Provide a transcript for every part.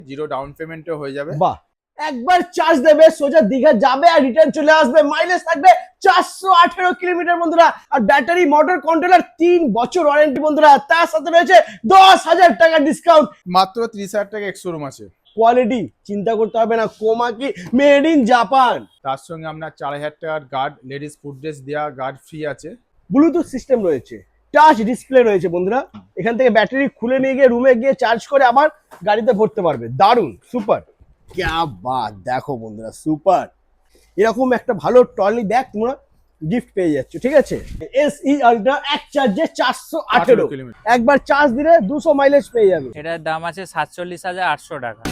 Zero down পেমেন্টে হয়ে যাবে। বাহ, একবার চার্জ দেবে সোজা দীঘা যাবে আর রিটার্ন চলে আসবে। মাইলেজ থাকবে 418 কিলোমিটার বন্ধুরা। আর ব্যাটারি মোটর কন্ট্রোলার 3 বছর ওয়ারেন্টি বন্ধুরা। তার সাথে রয়েছে 10,000 টাকা ডিসকাউন্ট। মাত্র 30,000 টাকা এক্স-শোরুম আছে। কোয়ালিটি চিন্তা করতে হবে না, কোমাকি মেড ইন জাপান। তার সঙ্গে আপনার 4,000 টাকার গার্ড, লেডিস ফুড ড্রেস দেওয়া গার্ড ফ্রি আছে। ব্লুটুথ সিস্টেম রয়েছে, টাচ ডিসপ্লে রয়েছে বন্ধুরা। এখান থেকে ব্যাটারি খুলে নিয়ে গিয়ে রুমে গিয়ে চার্জ করে আবার গাড়িতে ভরতে পারবে। দারুণ, সুপার, ক্যা বাত। দেখো বন্ধুরা, সুপার। এরকম একটা ভালো ট্রলি ব্যাগ তোমরা গিফট পেয়ে যাচ্ছ, ঠিক আছে। SE আলট্রা এক চার্জে 418 কিলোমিটার। একবার চার্জ দিলে 200 মাইলেজ পেয়ে যাবে। এটার দাম আছে 47,800 টাকা।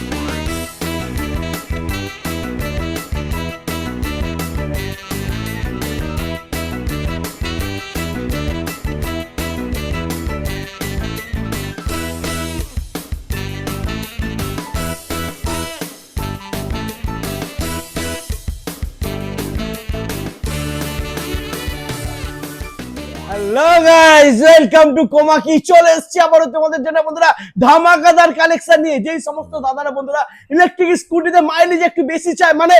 Hello guys, welcome to Komaki. চলে এসেছি আবারও তোমাদের জন্য বন্ধুরা ধামাকাদার কালেকশন নিয়ে। যেই সমস্ত দাদারা বন্ধুরা ইলেকট্রিক স্কুটিতে মাইলেজ একটু বেশি চায়, মানে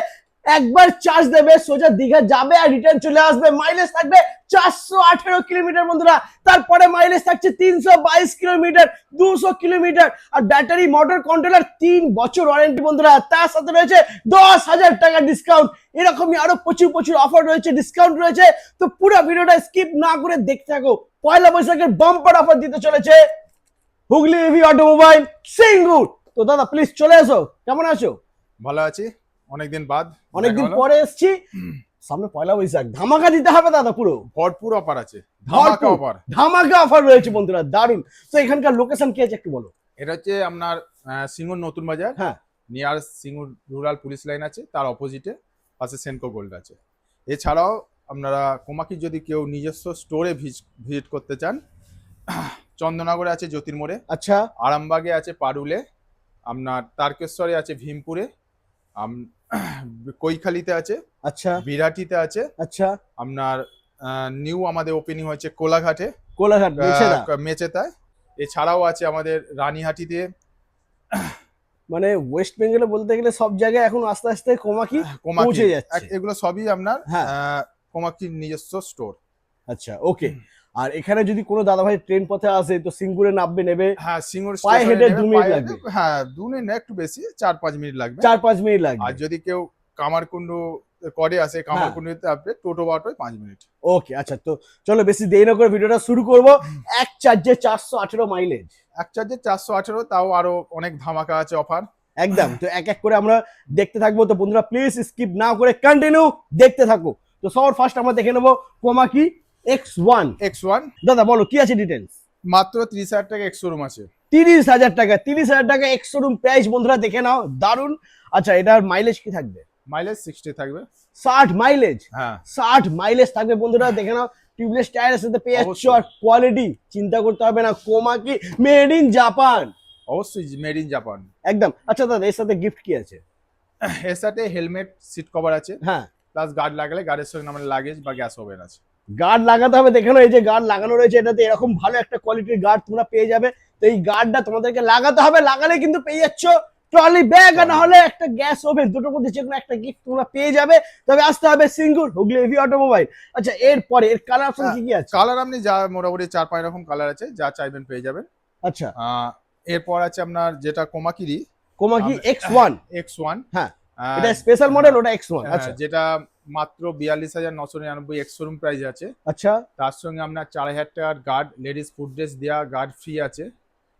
একবার চার্জ দেবে সোজা দীঘা যাবে আর রিটার্ন চলে আসবে। মাইলেজ থাকবে 418 কিলোমিটার বন্ধুরা। তারপরে মাইলেজ থাকছে 322 কিলোমিটার, 200 কিলোমিটার। আর ব্যাটারি মোটর কন্ট্রোলার 3 বছর ওয়ারেন্টি বন্ধুরা। তার সাথে রয়েছে 10,000 টাকা ডিসকাউন্ট। এরকমই আরো প্রচুর প্রচুর অফার রয়েছে, ডিসকাউন্ট রয়েছে। তো পুরো ভিডিওটা স্কিপ না করে দেখতে থাকো। পয়লা বৈশাখের বাম্পার অফার দিতে চলেছে হুগলি ইভি অটোমোবাইল সিঙ্গুর। তো দাদা প্লিজ চলে এসো, কেমন আছো? ভালো আছি, অনেকদিন বাদ, অনেকদিন পরে এসেছি। সামনে পয়লা বৈশাখ, ধামাকা দিতে হবে দাদা। পুরো ভরপুর অফার আছে, ধামাকা অফার। ধামাকা অফার রয়েছে বন্ধুরা, দারুন। তো এখানকার লোকেশন কি আছে একটু বলো। এটা হচ্ছে আপনার সিঙ্গুর নতুন বাজার। হ্যাঁ, near Singur rural police line আছে, তার অপোজিটে পাশে সেনকো গোল্ড আছে। এছাড়াও আপনারা কোমাকি যদি কেউ নিজস্ব স্টোরে ভিজিট করতে চান, চন্দননগরে আছে জ্যোতির্মোড়ে, আচ্ছা, আরামবাগে আছে পারুলে, আপনার তারকেশ্বরে আছে ভীমপুরে, কৈখালিতে আছে, আচ্ছা, বিরাটিতে আছে, আচ্ছা। আপনার নিউ আমাদের ওপেনিং হয়েছে কোলাঘাটে, কোলাঘাট মেচেদায়। এছাড়াও আছে আমাদের রানীহাটিতে। মানে ওয়েস্ট বেঙ্গলে বলতে গেলে সব জায়গায় এখন আস্তে আস্তে কোমাকি পৌঁছে যাচ্ছে। এগুলো সবই আপনার হ্যাঁ। কোমাকির নিজস্ব স্টোর। আচ্ছা, ওকে। আর এখানে যদি কোনো দাদা ভাই ট্রেন পথে আসে তো সিঙ্গুরে নামবে, নেবে। হ্যাঁ, সিঙ্গুর পায়ে হেঁটে 2 মিনিট লাগবে। হ্যাঁ, 2 মিনিট না, একটু বেশি, 4-5 মিনিট লাগবে। 4-5 মিনিট লাগবে। আর যদি কেউ কামারকুন্ডু করে আসে, কামারকুন্ডুতে আপনি টোটো অটোয় 5 মিনিট। ওকে, আচ্ছা। তো চলো বেশি দেরি না করে ভিডিওটা শুরু করব। এক চার্জে 418 মাইলেজ, এক চার্জে 418, তাও আরো অনেক ধামাকা আছে অফার একদম। তো এক এক করে আমরা দেখতে থাকবো। তো বন্ধুরা প্লিজ স্কিপ না করে কন্টিনিউ দেখতে থাকো। তো সবার ফার্স্ট আমরা দেখে নেবো কোমাকি X1। দাদা বলো কি আছে ডিটেলস। মাত্র 30,000 টাকা এক্স-শোরুম আছে। 30,000 টাকা, 30,000 টাকা এক্স-শোরুম প্রাইস বন্ধুরা, দেখে নাও, দারুন। আচ্ছা, এটার মাইলেজ কি থাকবে? মাইলেজ 60 থাকবে। 60 মাইলেজ? হ্যাঁ, 60 মাইলেজ থাকবে বন্ধুরা, দেখে নাও। টিউবলেস টায়ারের সাথে পেয়ে যাচ্ছ। আর কোয়ালিটি চিন্তা করতে হবে না, কোমাকি মেড ইন জাপান। অবশ্যই মেড ইন জাপান একদম। আচ্ছা দাদা, এর সাথে গিফট কি আছে? এর সাথে হেলমেট, সিট কভার আছে, হ্যাঁ, প্লাস গার্ড লাগালে গার্ডের সঙ্গে আমাদের লাগেজ বা গ্যাস ওভেন আছে। গার্ড লাগাতে হবে, দেখে নাও। এই যে গার্ড লাগানো রয়েছে, এটাতে এরকম ভালো একটা কোয়ালিটির গার্ড তোমরা পেয়ে যাবে। তো এই গার্ডটা তোমাদেরকে লাগাতে হবে, লাগালে কিন্তু পেয়ে যাচ্ছ ট্রলি ব্যাগ, আর না হলে একটা গ্যাস ওভেন। দুটোর মধ্যে যে কোনো একটা গিফট তোমরা পেয়ে যাবে। তবে আসতে হবে সিঙ্গুর হুগলি ইভি অটোমোবাইল। আচ্ছা, এরপরে এর কালার অপশন কি কি আছে? কালার আপনি যা মোটামুটি 4-5 রকম কালার আছে, যা চাইবেন পেয়ে যাবেন। আচ্ছা, এরপর আছে আপনার যেটা কোমাকিরই কোমাকি X1। হ্যাঁ, এটা স্পেশাল মডেল, ওটা X1। আচ্ছা, যেটা মাত্র 42,999 এক্স-শোরুম প্রাইস আছে। আচ্ছা, তার সঙ্গে আপনার 4,000 টাকার গার্ড, লেডিস ফুড ড্রেস দেওয়া গার্ড ফ্রি আছে।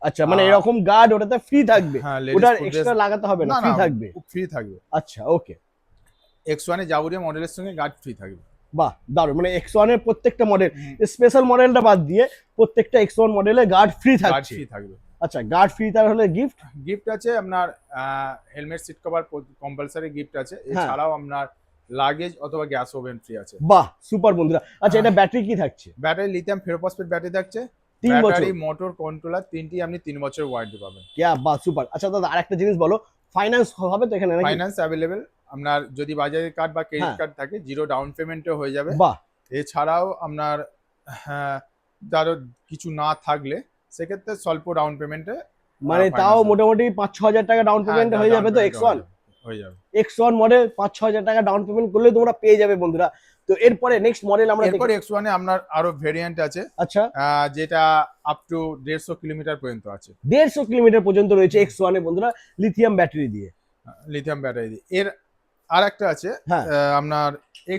আচ্ছা, মানে এরকম গার্ড ওটাতে ফ্রি থাকবে? হ্যাঁ, ওটা এক্সট্রা লাগাতে হবে না, ফ্রি থাকবে? ফ্রি থাকবে। আচ্ছা, ওকে। X1 এ যাবতীয় মডেলের সঙ্গে গার্ড ফ্রি থাকবে। বাহ, দারুণ। মানে X1 এর প্রত্যেকটা মডেল, স্পেশাল মডেলটা বাদ দিয়ে প্রত্যেকটা X1 মডেলে গার্ড ফ্রি থাকছে। আচ্ছা, গার্ড ফ্রি, তার হলে গিফট আছে আপনার helmet, seat cover compulsory gift আছে। এছাড়াও আপনার লাগেজ অথবা গ্যাস ওভেন ফ্রি আছে। বাহ, সুপার বন্ধুরা। আচ্ছা, এটা ব্যাটারি কি থাকছে? ব্যাটারি লিথিয়াম ফেরোফসফেট ব্যাটারি থাকছে, 3 বছর। ব্যাটারি, মোটর কন্ট্রোলার, তিনটি আপনি 3 বছরের ওয়ারেন্টি পাবেন। ক্যা বাহ, সুপার। আচ্ছা দাদা, আরেকটা জিনিস বলো, ফাইন্যান্স হবে তো এখানে নাকি? Finance available. আপনার যদি বাজাজ কার্ড বা ক্রেডিট কার্ড থাকে, জিরো ডাউন পেমেন্টে হয়ে যাবে। বাহ। এছাড়াও আপনার ধরো কিছু না থাকলে সেক্ষেত্রে স্বল্প ডাউন পেমেন্টে মানে তাও মোটামুটি 5-6 হাজার টাকা ডাউন পেমেন্ট হয়ে যাবে তো X1 হয়ে যাবে। X1 মডেল 5-6 হাজার টাকা ডাউন পেমেন্ট করলে তোমরা পেয়ে যাবে বন্ধুরা। তো এরপরে নেক্সট মডেল আমরা দেখি। এরপর X1 এ আপনার আরো ভেরিয়েন্ট আছে, আচ্ছা, যেটা আপ টু 150 কিলোমিটার পর্যন্ত আছে। 150 কিলোমিটার পর্যন্ত রয়েছে X1 এ বন্ধুরা, লিথিয়াম ব্যাটারি দিয়ে। লিথিয়াম ব্যাটারি দিয়ে। এর আর একটা আছে হ্যাঁ। আপনার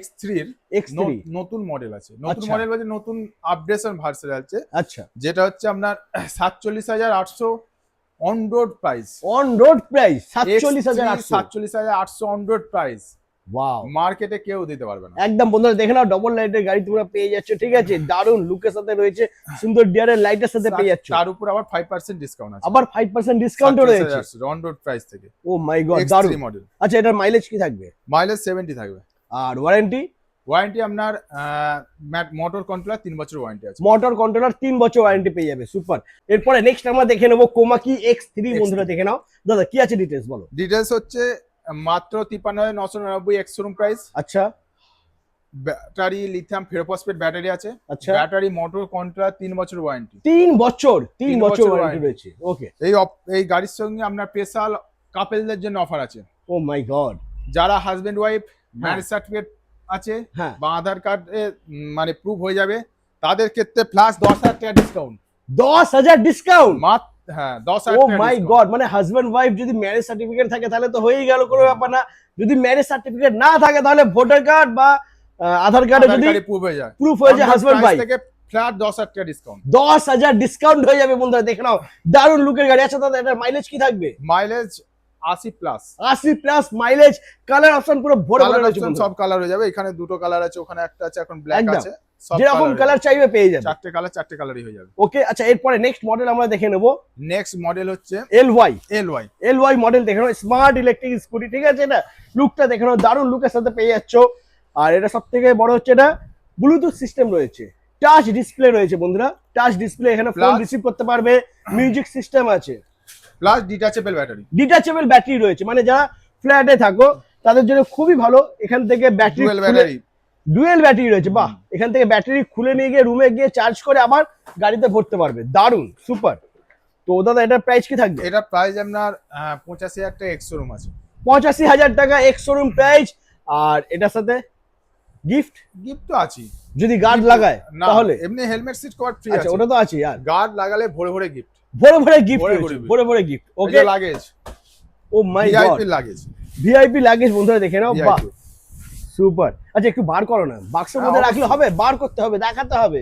X3 এর X3 নতুন মডেল আছে। নতুন আচ্ছা। মডেল বলতে নতুন আপডেশন ভার্সন আছে, আচ্ছা, যেটা হচ্ছে আপনার 47,800 on road price. On road price 47,800। 47,800 on road price. Wow, মার্কেটে কেউ দিতে পারবে না। একদম বন্ধুরা দেখে নাও, ডবল লাইটের গাড়ি তোমরা পেয়ে যাচ্ছ, ঠিক আছে? দারুন লুকের সাথে রয়েছে, সুন্দর ডিয়ারের লাইটের সাথে পেয়ে যাচ্ছ। তার উপর আবার 5% ডিসকাউন্ট আছে। আবার 5% ডিসকাউন্টও রয়েছে অন রোড প্রাইস থেকে। ও মাই গড, দারুন মডেল। আচ্ছা, এটার মাইলেজ কি থাকবে? মাইলেজ 70 থাকবে। আর ওয়ারেন্টি? ওয়ারেন্টি আপনার মোটর কন্ট্রোলার 3 বছর ওয়ারেন্টি আছে। মোটর কন্ট্রোলার 3 বছর ওয়ারেন্টি পেয়ে যাবে, সুপার। এরপরে নেক্সট আমরা দেখে নেবো কোমাকি X3 বন্ধুরা, দেখে নাও দাদা কি আছে ডিটেইলস বলো। ডিটেইলস হচ্ছে মাত্র 53,999 এক্স শোরুম প্রাইস। আচ্ছা ব্যাটারি লিথিয়াম ফেরোফসফেট ব্যাটারি আছে। আচ্ছা, ব্যাটারি মোটর কন্ট্রোলার 3 বছর ওয়ারেন্টি। 3 বছর বছর ওয়ারেন্টি রয়েছে। ওকে, এই গাড়ির সঙ্গে আপনার স্পেশাল কাপলদের জন্য অফার আছে। ও মাই গড, যারা হাজবেন্ড ওয়াইফ ম্যারেজ সার্টিফিকেট আছে হ্যাঁ, বা আধার কার্ড মানে প্রুফ হয়ে যাবে, তাদের ক্ষেত্রে প্লাস 10,000 টাকা ডিসকাউন্ট। 10,000 ডিসকাউন্ট? হ্যাঁ 10,000 ও টাকা মাই discount। গড, মানে হাজবেন্ড ওয়াইফ যদি ম্যারেজ সার্টিফিকেট থাকে তাহলে তো হয়েই গেল, কোনো ব্যাপার না। যদি ম্যারেজ সার্টিফিকেট না থাকে তাহলে ভোটার কার্ড বা আধার কার্ডে যদি প্রুফ হয়ে যায়, প্রুফ হয়ে যায় হাজবেন্ড ওয়াইফ, থেকে ফ্ল্যাট 10,000 টাকা ডিসকাউন্ট। 10,000 ডিসকাউন্ট হয়ে যাবে বন্ধুরা, দেখে নাও দারুন লুকের গাড়ি। আচ্ছা দাদা, এটার মাইলেজ কি থাকবে? Mileage 80 plus. 80 plus mileage, colour option পুরো ভরে ভরে রয়েছে বন্ধুরা। সব কালার হয়ে যাবে। এখানে দুটো কালার আছে, ওখানে একটা আছে, এখন ব্ল্যাক একদম। আছে। সব যেরকম কালার চাইবে পেয়ে যাবে, চারটে কালারই হয়ে যাবে। ওকে। আচ্ছা, এরপরে নেক্সট মডেল আমরা দেখে নেব। নেক্সট মডেল হচ্ছে LY LY মডেল, দেখে নাও স্মার্ট ইলেকট্রিক স্কুটি, ঠিক আছে? এটা লুকটা দেখে নাও, দারুন লুকের সাথে পেয়ে যাচ্ছ। আর এটা সব থেকে বড় হচ্ছে এটা ব্লুটুথ সিস্টেম রয়েছে, টাচ ডিসপ্লে রয়েছে বন্ধুরা, টাচ ডিসপ্লে, এখানে ফোন রিসিভ করতে পারবে, মিউজিক সিস্টেম আছে, plus detachable battery. Detachable battery রয়েছে, মানে যারা ফ্ল্যাটে থাকো তাদের জন্য খুবই ভালো। এখান থেকে ব্যাটারি ডুয়েল ব্যাটারি রয়েছে, বাহ। এখান থেকে ব্যাটারি খুলে নিয়ে গিয়ে রুমে গিয়ে চার্জ করে আবার গাড়িতে ভরতে পারবে, দারুন সুপার। তো দাদা এটার প্রাইস কি থাকবে? এটা প্রাইস আপনার 85,000 টাকা এক্স শোরুম আছে। 85,000 টাকা এক্স শোরুম প্রাইস। আর এটার সাথে গিফট তো আছে, যদি গার্ড লাগায় তাহলে এমনি হেলমেট সিট কভার ফ্রি আচ্ছা, আছে। ওটা তো আছে আর গার্ড লাগালে ভরে ভরে গিফট, ভরে gift. Okay, luggage, oh my god, VIP luggage, VIP luggage বন্ধুরা, দেখে নাও, বাহ সুপার। আচ্ছা, একটু বার করো না, বাক্সের মধ্যে রাখলে হবে? বার করতে হবে, দেখাতে হবে।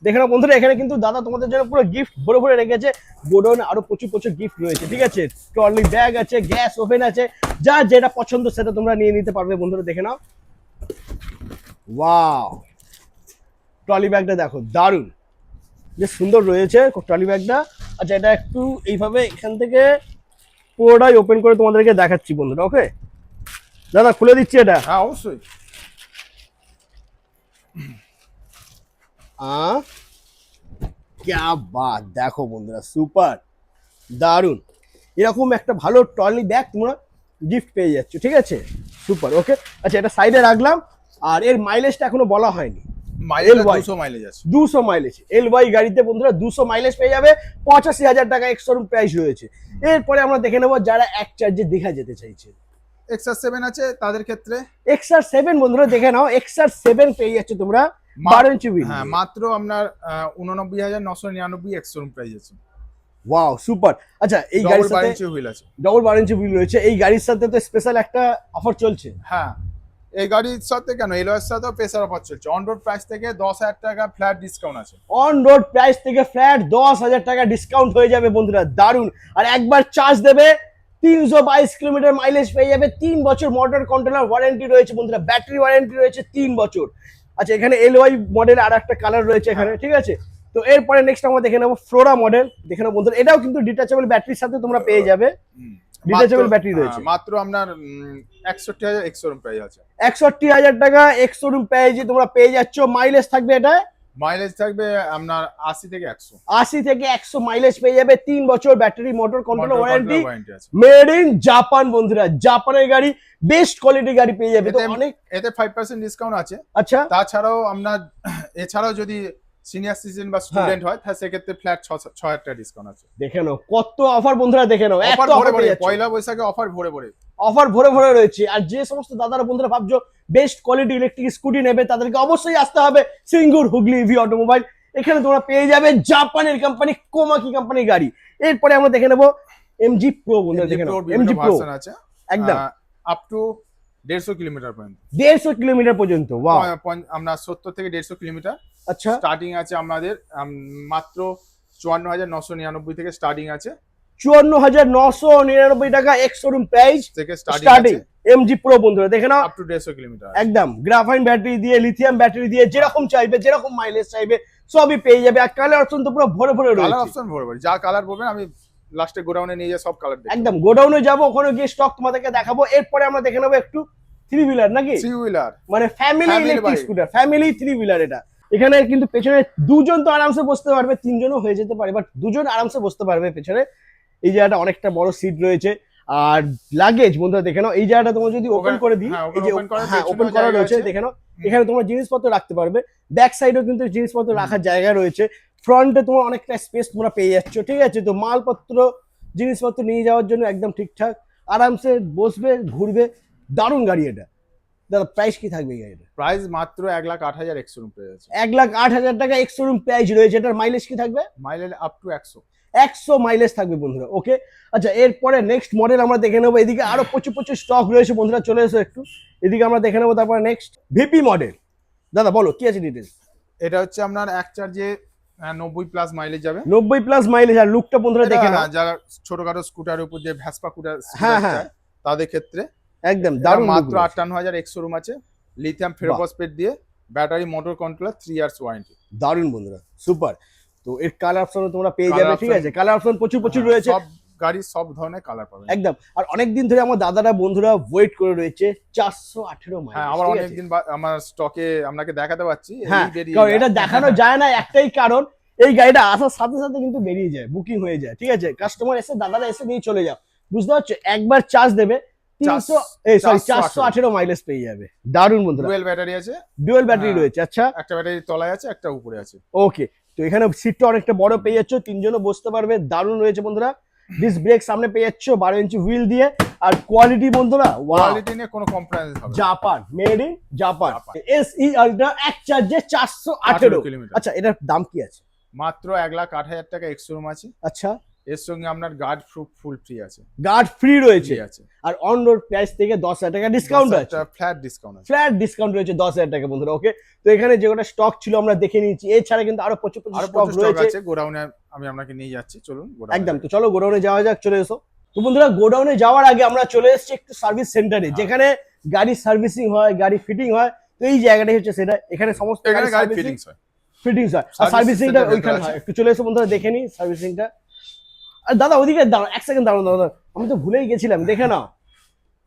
দেখে নাও বন্ধুরা, এখানে কিন্তু দাদা তোমাদের জন্য পুরো গিফট ভরে ভরে রেখেছে। গোডাউনে আরো প্রচুর গিফট রয়েছে, ঠিক আছে? ট্রলি ব্যাগ আছে, গ্যাস ওভেন আছে, যা যেটা পছন্দ সেটা তোমরা নিয়ে নিতে পারবে বন্ধুরা, দেখে নাও। ওয়াও, ট্রলি ব্যাগটা দেখো, দারুন, বেশ সুন্দর রয়েছে ট্রলি ব্যাগটা। আচ্ছা, এটা একটু এইভাবে এখান থেকে পুরোটাই ওপেন করে তোমাদেরকে দেখাচ্ছি বন্ধুরা, ওকে? দাদা খুলে দিচ্ছি এটা। হ্যাঁ অবশ্যই। क्या बात, দেখো বন্ধুরা, সুপার, দারুন। এরকম একটা ভালো ট্রলি ব্যাগ তোমরা গিফট পেয়ে যাচ্ছ, ঠিক আছে? সুপার, ওকে। আচ্ছা, এটা সাইডে রাখলাম। আর এর মাইলেজটা এখনো বলা হয়নি। মাইলেজ 200 মাইলেজ আছে। 200 মাইলেজ LY গাড়িতে বন্ধুরা 200 মাইলেজ পেয়ে যাবে। 85,000 টাকা এক্স শোরুম প্রাইস রয়েছে। এরপরে আমরা দেখে নেবো যারা এক চার্জে দীঘা যেতে চাইছে। XR7 আছে তাদের ক্ষেত্রে। XR7 বন্ধুরা দেখে নাও, XR7 পেয়ে যাচ্ছে তোমরা 12 ইঞ্চি হুইল। হ্যাঁ, মাত্র আপনার 89,999 এক্স শোরুম প্রাইস আছে। Wow, super. আচ্ছা, এই গাড়ির সাথে 12 ইঞ্চি হুইল আছে, ডবল 12 ইঞ্চি হুইল রয়েছে। এই গাড়ির সাথে তো স্পেশাল একটা অফার চলছে। হ্যাঁ, এই গাড়ির সাথে কেন, এলওএস সাথেও প্রেসার অফার চলছে। অন রোড প্রাইস থেকে 10,000 টাকা ফ্ল্যাট ডিসকাউন্ট আছে। অন রোড প্রাইস থেকে ফ্ল্যাট 10,000 টাকা ডিসকাউন্ট হয়ে যাবে বন্ধুরা, দারুন। আর একবার চার্জ দেবে 322 কিলোমিটার মাইলেজ পেয়ে যাবে। 3 বছর মোটর কন্ট্রোলার ওয়ারেন্টি রয়েছে বন্ধুরা, ব্যাটারি ওয়ারেন্টি রয়েছে 3 বছর। আচ্ছা, এখানে LY মডেল আর একটা কালার রয়েছে এখানে, ঠিক আছে? তো এরপরে নেক্সট আমরা দেখে নেবো ফ্লোরা মডেল। দেখে নেবো বন্ধুরা, এটাও কিন্তু ডিটাচেবল ব্যাটারির সাথে তোমরা পেয়ে যাবে। ডিটাচেবল ব্যাটারি রয়েছে। মাত্র আপনার 61,000 এক্স শোরুম প্রাইস আছে। 61,000 টাকা এক্স শোরুম প্রাইসে তোমরা পেয়ে যাচ্ছ। মাইলেজ থাকবে এটা, মাইলেজ থাকবে আপনার 80 থেকে 100। 80 থেকে 100 মাইলেজ পেয়ে যাবে। 3 বছর ব্যাটারি মোটর কন্ট্রোল ওয়ারেন্টি আছে। মেড ইন জাপান বন্ধুরা, জাপানের গাড়ি, বেস্ট কোয়ালিটি গাড়ি পেয়ে যাবে। তো অনেক এতে 5% ডিসকাউন্ট আছে। আচ্ছা, তাছাড়াও আপনার এছাড়াও যদি সিনিয়র সিটিজেন বা স্টুডেন্ট হয় তাহলে সেক্ষেত্রে ফ্ল্যাট 6,000 টাকা ডিসকাউন্ট আছে। দেখে নাও কত অফার বন্ধুরা, দেখে নাও অফার এত ভরে অফার ভরে, পেয়ে যাচ্ছ। পয়লা বৈশাখে অফার ভরে ভরে। অফার ভরে ভরে রয়েছে। আর যে সমস্ত দাদারা বন্ধুরা ভাবছো বেস্ট কোয়ালিটি ইলেকট্রিক স্কুটি নেবে, তাদেরকে অবশ্যই আসতে হবে সিঙ্গুর হুগলি ইভি অটোমোবাইল। এখানে তোমরা পেয়ে যাবে জাপানের কোম্পানি কোমাকি কোম্পানির গাড়ি। এরপরে আমরা দেখে নেবো এমজি প্রো বন্ধুরা, দেখে নাও এমজি প্রো ভার্সন আছে একদম আপ টু 150 কিলোমিটার পর্যন্ত। 150 কিলোমিটার পর্যন্ত, ওয়াও। আমরা 70 থেকে 150 কিলোমিটার আচ্ছা, স্টার্টিং আছে আমাদের মাত্র 54,999 থেকে স্টার্টিং আছে। 54,999 টাকা এক্স শোরুম প্রাইস থেকে স্টার্টিং এমজি প্রো বন্ধুরা, দেখে নাও আপ টু 150 কিলোমিটার। একদম গ্রাফাইন ব্যাটারি দিয়ে, লিথিয়াম ব্যাটারি দিয়ে, যেরকম চাইবে, যেরকম মাইলেজ চাইবে সবই পেয়ে যাবে। আর কালার অপশন তো পুরো ভরে ভরে কালার রয়েছে অপশন ভরে ভরে, যা কালার বলবেন আমি লাস্টে গোডাউনে নিয়ে সব কালার দেখব। একদম। গোডাউনে যাবো, ওখানে গিয়ে স্টক তোমাদেরকে দেখাবো। এরপরে আমরা দেখে নেবো একটু থ্রি হুইলার নাকি, থ্রি হুইলার মানে family Family electric bike। Scooter, family three wheeler. এটা এখানে কিন্তু পেছনে দুজন তো আরামসে বসতে পারবে, তিনজনও হয়ে যেতে পারে, বাট দুজন আরামসে বসতে পারবে পেছনে। এই জায়গাটা অনেকটা বড় সিট রয়েছে। আর লাগেজ বন্ধুরা দেখে নাও, এই জায়গাটা তোমরা যদি ওপেন করে দিই, হ্যাঁ, এই যে open করার হ্যাঁ পেছনেও ওপেন করা জায়গা রয়েছে, আছে। দেখে নাও এখানে তোমরা জিনিসপত্র রাখতে পারবে। ব্যাক সাইডেও কিন্তু জিনিসপত্র রাখার জায়গা রয়েছে। ফ্রন্টে তোমার অনেকটা স্পেস তোমরা পেয়ে যাচ্ছ, ঠিক আছে। তো মালপত্র জিনিসপত্র নিয়ে যাওয়ার জন্য একদম ঠিকঠাক, আরামসে বসবে ঘুরবে। দারুণ গাড়ি এটা। দাদা প্রাইস কি থাকবে এই গাড়িটা? প্রাইস মাত্র 1,08,000 এক্সরুম পেয়ে যাচ্ছে। 1,08,000 টাকা এক্স শোরুম প্রাইস রয়েছে। এটার মাইলেজ কি থাকবে? Mileage up to 100। 100 মাইলেজ থাকবে বন্ধুরা, ওকে। আচ্ছা, এরপরে নেক্সট মডেল আমরা দেখে নেবো। এদিকে আরো প্রচুর প্রচুর স্টক রয়েছে বন্ধুরা, চলে এসো একটু এদিকে আমরা দেখে নেবো। তারপরে নেক্সট ভিপি মডেল। দাদা বলো কি আছে ডিটেলস? এটা হচ্ছে আপনার এক চার্জে 90 প্লাস মাইলেজ যাবে। 90 প্লাস মাইলেজ। আর লুকটা বন্ধুরা দেখে নাও, যারা ছোটখাটো স্কুটারের উপর যে ভ্যাসপা হ্যাঁ, হ্যাঁ। চায় তাদের ক্ষেত্রে একদম দারুণ। দারুণ মাত্র look রয়েছে। 58,000 এক্সরুম আছে, লিথিয়াম ফেরোফসফেট দিয়ে, battery motor controller, 3 years warranty. দারুণ বন্ধুরা, সুপার। তো এর কালার অপশন তোমরা পেয়ে Colour যাবে, ঠিক option- আছে। কালার অপশন প্রচুর প্রচুর রয়েছে সব গাড়ির সব ধরনের কালার পাবেন একদম। আর অনেকদিন ধরে আমার দাদারা বন্ধুরা ওয়েট করে রয়েছে 418 মাইলেজ। হ্যাঁ, আবার অনেকদিন আমার স্টকে আপনাকে দেখাতে পাচ্ছি। হ্যাঁ, এই বেরিয়ে কারণ যায়। এটা দেখানো যায় না একটাই কারণ, এই গাড়িটা আসার সাথে সাথে কিন্তু বেরিয়ে যায়, বুকিং হয়ে যায়, ঠিক আছে। কাস্টমার এসে দাদারা এসে নিয়ে চলে যাও, বুঝতে পারছো। একবার চার্জ দেবে 418 মাইলেজ পেয়ে যাবে। দারুণ বন্ধুরা, ডুয়েল ব্যাটারি আছে, ডুয়েল ব্যাটারি হ্যাঁ। রয়েছে। আচ্ছা, একটা ব্যাটারি তলায় আছে, একটা উপরে আছে। ওকে। তো এখানে সিটটা অনেকটা বড় পেয়ে যাচ্ছ, তিনজনও বসতে পারবে। দারুণ রয়েছে বন্ধুরা। ডিস্ক ব্রেক সামনে পেয়ে যাচ্ছ 12 ইঞ্চি হুইল দিয়ে। আর কোয়ালিটি বন্ধুরা ওয়াও, কোয়ালিটি নিয়ে কোনো কম্প্রোমাইজ হবে না। Japan, made in Japan. Japan. SE ultra এক চার্জে 418 কিলোমিটার। আচ্ছা, এটার দাম কি আছে? মাত্র 1,08,000 টাকা এক্সরুম আছে। আচ্ছা, এর সঙ্গে আপনার গার্ড প্রুফ ফুল ফ্রি আছে। গার্ড ফ্রি রয়েছে। ফ্রি আছে, আর অন রোড প্রাইস থেকে 10,000 টাকা ডিসকাউন্ট আছে। ফ্ল্যাট ডিসকাউন্ট আছে। ফ্ল্যাট ডিসকাউন্ট রয়েছে 10,000 টাকা বন্ধুরা, ওকে। তো এখানে যে কটা স্টক ছিল আমরা দেখে নিয়েছি, এছাড়া কিন্তু আরো প্রচুর প্রচুর আরো স্টক প্রচুর স্টক রয়েছে আছে গোডাউনে, আমি আপনাকে নিয়ে যাচ্ছি, চলুন গোডাউনে একদম। যাই। তো চলো গোডাউনে যাওয়া যাক, চলে এসো। তো বন্ধুরা গোডাউনে যাওয়ার আগে আমরা চলে এসেছি একটু সার্ভিস সেন্টারে, যেখানে গাড়ি সার্ভিসিং হয়, গাড়ি ফিটিং হয়। তো এই জায়গাটাই হচ্ছে সেটা, এখানে সমস্ত এখানে গাড়ি সার্ভিসিং ফিটিংস হয়। ফিটিংস হয়। আর Service সার্ভিসিংটা center ওইখানে আছে। হয়। একটু চলে এসো বন্ধুরা, দেখে নিই সার্ভিসিংটা। আর দাদা ওদিকে দাঁড়াও, এক সেকেন্ড দাঁড়াও দাদা, আমি তো ভুলেই গেছিলাম, দেখে নাও।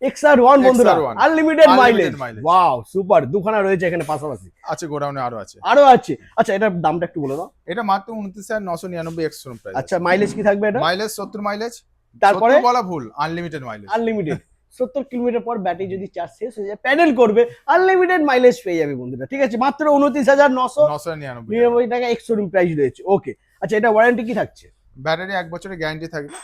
XR1 বন্ধুরা, XR1 unlimited mileage. Unlimited mileage। Wow, super. দুখানা রয়েছে এখানে পাশাপাশি, আছে গোডাউনে আরো আছে। আরো আছে। আচ্ছা, এটার দামটা একটু বলে দাও। এটা মাত্র 29,999 এক্সরুম প্রাইস। আচ্ছা, মাইলেজ কি থাকবে এটা? Mileage 70 mileage. তারপরে 70 বলা ভুল, আনলিমিটেড মাইলেজ। আনলিমিটেড 70 কিলোমিটার পর ব্যাটারি যদি চার্জ শেষ হয়ে যায়, প্যাডেল করবে, আনলিমিটেড মাইলেজ পেয়ে যাবে বন্ধুরা, ঠিক আছে। মাত্র 29,999 999 টাকা এক্স শোরুম প্রাইস রয়েছে, ওকে। আচ্ছা, এটা ওয়ারেন্টি কি থাকছে? ব্যাটারি 1 বছরের গ্যারান্টি থাকবে,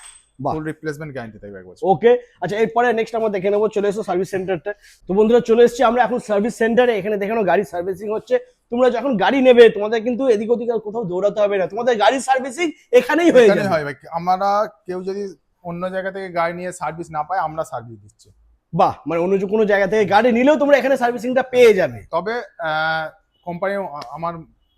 বাহ। ফুল রিপ্লেসমেন্ট গ্যারান্টি থাকবে 1 বছর। ওকে। আচ্ছা, এরপরে নেক্সট আমরা দেখে নেবো, চলে এসো সার্ভিস সেন্টারটা। তো বন্ধুরা চলে এসেছি আমরা এখন সার্ভিস সেন্টারে। এখানে দেখে নাও গাড়ি সার্ভিসিং হচ্ছে। তোমরা যখন গাড়ি নেবে তোমাদের কিন্তু এদিক ওদিক আর কোথাও দৌড়াতে হবে না, তোমাদের গাড়ি সার্ভিসিং এখানেই হয়ে এখানে যাবে। হয় ভাই, আমরা কেউ যদি অন্য জায়গা থেকে গাড়ি নিয়ে সার্ভিস না পায়, আমরা সার্ভিস দিচ্ছি। বাহ, মানে অন্য যে কোনো জায়গা থেকে গাড়ি নিলেও তোমরা এখানে সার্ভিসিংটা পেয়ে যাবে। তবে কোম্পানি, আমার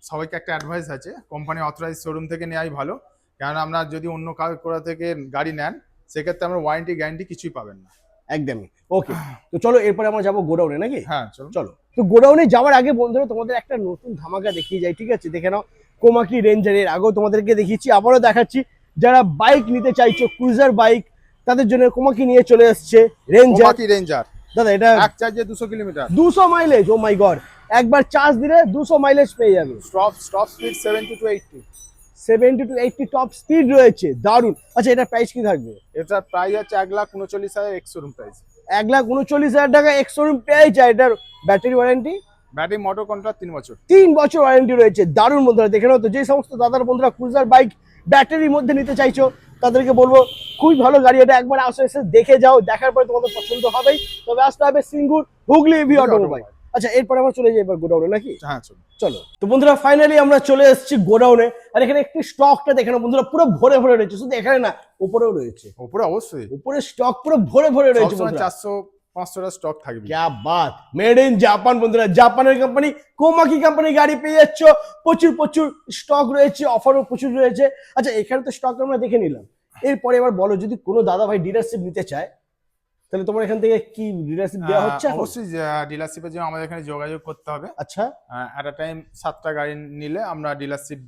সবাইকে একটা অ্যাডভাইস আছে, কোম্পানি অথরাইজ শোরুম থেকে নেওয়াই ভালো। কারণ আমরা যদি অন্য কোথা থেকে গাড়ি নেন, সেক্ষেত্রে আমরা ওয়ারেন্টি গ্যারান্টি কিছুই পাবেন না। একদমই, ওকে। তো চলো এরপরে আমরা যাবো গোডাউনে নাকি? হ্যাঁ, চলুন। চলো। তো গোডাউনে যাওয়ার আগে বন্ধুরা তোমাদের একটা নতুন ধামাকা দেখিয়ে যাই, ঠিক আছে। দেখে নাও কোমাকি রেঞ্জারের আগেও তোমাদেরকে দেখিয়েছি, আবারও দেখাচ্ছি। যারা বাইক নিতে চাইছো, ক্রুজার বাইক, তাদের জন্য কোমাকি নিয়ে চলে এসছে রেঞ্জার। কোমাকি রেঞ্জার দাদা এটা এক চার্জে 200 kilometre, 200 mileage. O my god, একবার চার্জ দিলে 200 মাইলেজ পেয়ে যাবে। Stop speed 70 to 80। 70 to 80 top speed রয়েছে, দারুণ। আচ্ছা, এটা প্রাইস কি থাকবে? এটার প্রাইস হচ্ছে 1,39,000 এক্স শোরুম প্রাইস। 1,39,000 টাকা এক্স শোরুম প্রাইস। আর এটার battery warranty battery motor control 3 বছর। 3 বছর ওয়ারেন্টি রয়েছে, দারুণ বন্ধুরা। দেখে নাও তো, যে সমস্ত দাদার বন্ধুরা ক্রুজার বাইক ব্যাটারির মধ্যে নিতে চাইছো তাদেরকে বলবো খুবই ভালো গাড়ি এটা, একবার আসো, এসে দেখে যাও, দেখার পরে তোমাদের পছন্দ হবেই। তবে আসতে হবে সিঙ্গুর হুগলি এভি অটোমোবাইল। আচ্ছা, এরপরে আমরা চলে যাই এবার গোডাউনে নাকি? হ্যাঁ চলো। চলো তো বন্ধুরা, ফাইনালি আমরা চলে এসেছি গোডাউনে। আর এখানে একটি স্টকটা দেখে নাও বন্ধুরা, পুরো ভরে ভরে রয়েছে। শুধু এখানে না, উপরেও রয়েছে, উপরে অবশ্যই উপরে স্টক পুরো ভরে ভরে রয়েছে সবসময় বন্ধুরা। 400-500টা স্টক থাকবে। क्या बात, মেড ইন জাপান বন্ধুরা, জাপানের কোম্পানি কোমাকি কোম্পানি গাড়ি পেয়ে যাচ্ছ। প্রচুর প্রচুর স্টক রয়েছে, অফারও প্রচুর রয়েছে। আচ্ছা, এখানে তো স্টক আমরা দেখে নিলাম, এরপরে এবার বলো, যদি কোনো দাদা ভাই ডিলারশিপ নিতে চায় তাহলে তোমার এখান থেকে কি ডিলারশিপ দেওয়া হচ্ছে এখন? অবশ্যই ডিলারশিপের জন্য আমাদের এখানে যোগাযোগ করতে হবে। আচ্ছা, অ্যাট আ টাইম 7টা গাড়ি নিলে আমরা ডিলারশিপ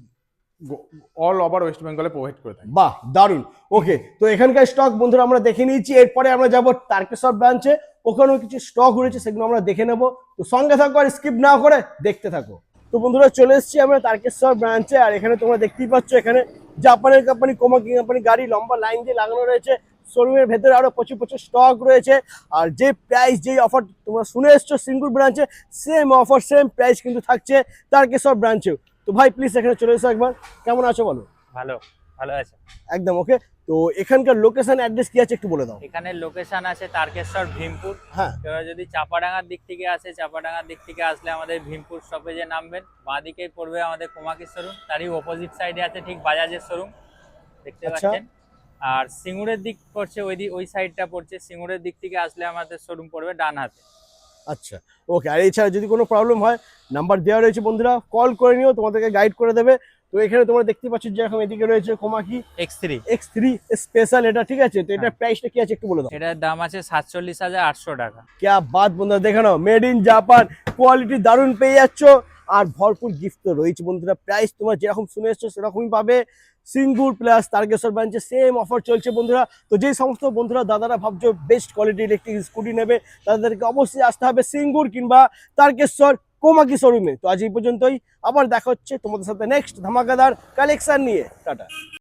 অল ওভার ওয়েস্ট বেঙ্গলে প্রোভাইড করে থাকি। বাহ, দারুন। ওকে, তো এখানকার স্টক বন্ধুরা আমরা দেখে নিয়েছি। এরপরে আমরা যাব তারকেশ্বর ব্রাঞ্চে, ওখানেও কিছু স্টক রয়েছে, সেগুলো আমরা দেখে নেব। তো সঙ্গে থাকো আর স্কিপ না করে দেখতে থাকো। তো বন্ধুরা, চলে এসেছি আমরা তারকেশ্বর ব্রাঞ্চে। আর এখানে তোমরা দেখতেই পাচ্ছ, এখানে জাপানের কোম্পানি কোমাকি কোম্পানি গাড়ি লম্বা লাইন দিয়ে লাগানো রয়েছে। শোরুমের ভেতরে আরো প্রচুর প্রচুর স্টক রয়েছে। আর যে প্রাইস, যেই অফার তোমরা শুনে এসছো সিঙ্গুর ব্রাঞ্চে, সেম অফার সেম প্রাইস কিন্তু থাকছে তারকেশ্বর ব্রাঞ্চেও। তো ভাই প্লিজ এখানে চলে এসো একবার। কেমন আছো বলো? ভালো ভালো আছে। একদম ওকে। তো এখানকার লোকেশন অ্যাড্রেস কি আছে একটু বলে দাও। এখানে লোকেশন আছে তারকেশ্বর ভীমপুর। হ্যাঁ, এবার যদি চাপাডাঙ্গার দিক থেকে আসে, চাপাডাঙ্গার দিক থেকে আসলে আমাদের ভীমপুর স্টপেজে নামবেন, বাঁ দিকেই পড়বে আমাদের কোমাকি শোরুম, তারই অপোজিট সাইডে আছে ঠিক বাজাজের শোরুম, দেখতে আচ্ছা। পাচ্ছেন। আর সিঙ্গুরের দিক পড়ছে ওই সাইডটা পড়ছে, সিঙ্গুরের দিক থেকে আসলে আমাদের শোরুম পড়বে ডান হাতে। আচ্ছা, ওকে। আর এছাড়া যদি কোনো প্রবলেম হয়, নাম্বার দেওয়া রয়েছে বন্ধুরা, কল করে নিও, তোমাদেরকে গাইড করে দেবে। তো এখানে তোমরা দেখতে পাচ্ছ যেরকম এদিকে রয়েছে কোমাকি X3, X3 স্পেশাল, এটা ঠিক আছে। তো এটার প্রাইসটা কি আছে একটু বলে দাও। এটার দাম আছে 47,800 টাকা। क्या बात বন্ধুরা, দেখে নাও, মেড ইন জাপান, কোয়ালিটি দারুণ পেয়ে যাচ্ছ। আর ভরপুর গিফট তো রয়েছে বন্ধুরা। প্রাইস তোমরা যেরকম শুনে এসছো সেরকমই পাবে। সিঙ্গুর প্লাস তারকেশ্বর ব্রাঞ্চে সেম অফার চলছে বন্ধুরা। তো যেই সমস্ত বন্ধুরা দাদারা ভাবছো বেস্ট কোয়ালিটি ইলেকট্রিক স্কুটি নেবে, তাদেরকে অবশ্যই আসতে হবে সিঙ্গুর কিংবা তারকেশ্বর কোমাকি শোরুমে। তো আজ এই পর্যন্তই, আবার দেখা হচ্ছে তোমাদের সাথে নেক্সট ধামাকাদার কালেকশন নিয়ে। টাটা।